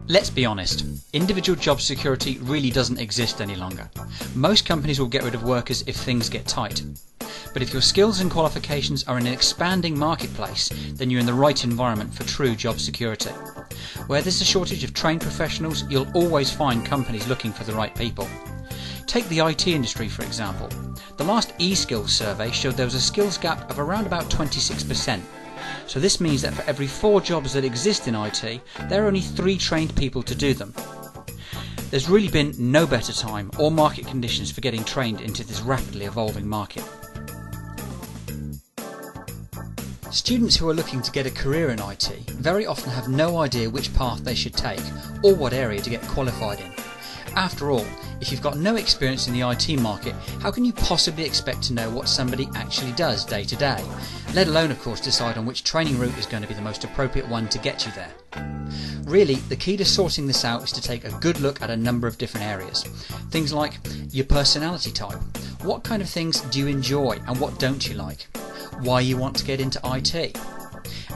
Let's be honest, individual job security really doesn't exist any longer. Most companies will get rid of workers if things get tight. But if your skills and qualifications are in an expanding marketplace, then you're in the right environment for true job security. Where there's a shortage of trained professionals, you'll always find companies looking for the right people. Take the IT industry for example. The last eSkills survey showed there was a skills gap of around about 26%. So this means that for every 4 jobs that exist in IT, there are only 3 trained people to do them. There's really been no better time or market conditions for getting trained into this rapidly evolving market. Students who are looking to get a career in IT very often have no idea which path they should take or what area to get qualified in. After all, if you've got no experience in the IT market, how can you possibly expect to know what somebody actually does day to day? Let alone, of course, decide on which training route is going to be the most appropriate one to get you there. Really, the key to sorting this out is to take a good look at a number of different areas. Things like your personality type. What kind of things do you enjoy and what don't you like? Why you want to get into IT.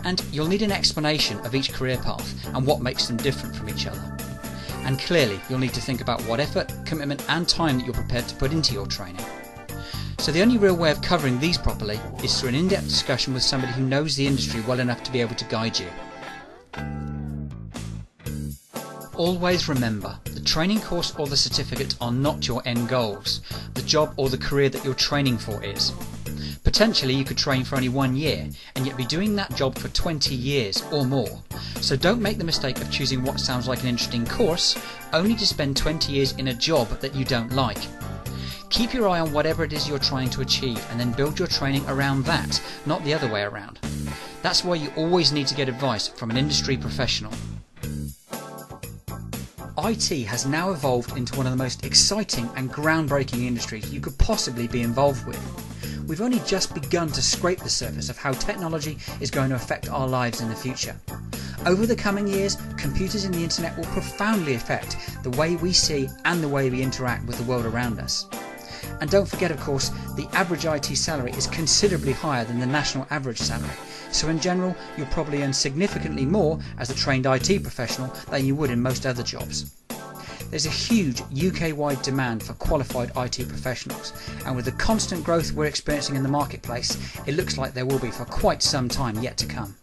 And you'll need an explanation of each career path and what makes them different from each other. And clearly, you'll need to think about what effort, commitment and time that you're prepared to put into your training. So the only real way of covering these properly is through an in-depth discussion with somebody who knows the industry well enough to be able to guide you. Always remember, the training course or the certificate are not your end goals. The job or the career that you're training for is. Potentially you could train for only 1 year and yet be doing that job for 20 years or more. So don't make the mistake of choosing what sounds like an interesting course only to spend 20 years in a job that you don't like. Keep your eye on whatever it is you're trying to achieve and then build your training around that, not the other way around. That's why you always need to get advice from an industry professional. IT has now evolved into one of the most exciting and groundbreaking industries you could possibly be involved with. We've only just begun to scrape the surface of how technology is going to affect our lives in the future. Over the coming years, computers and the internet will profoundly affect the way we see and the way we interact with the world around us. And don't forget, of course, the average IT salary is considerably higher than the national average salary. So in general, you'll probably earn significantly more as a trained IT professional than you would in most other jobs. There's a huge UK-wide demand for qualified IT professionals, and with the constant growth we're experiencing in the marketplace, it looks like there will be for quite some time yet to come.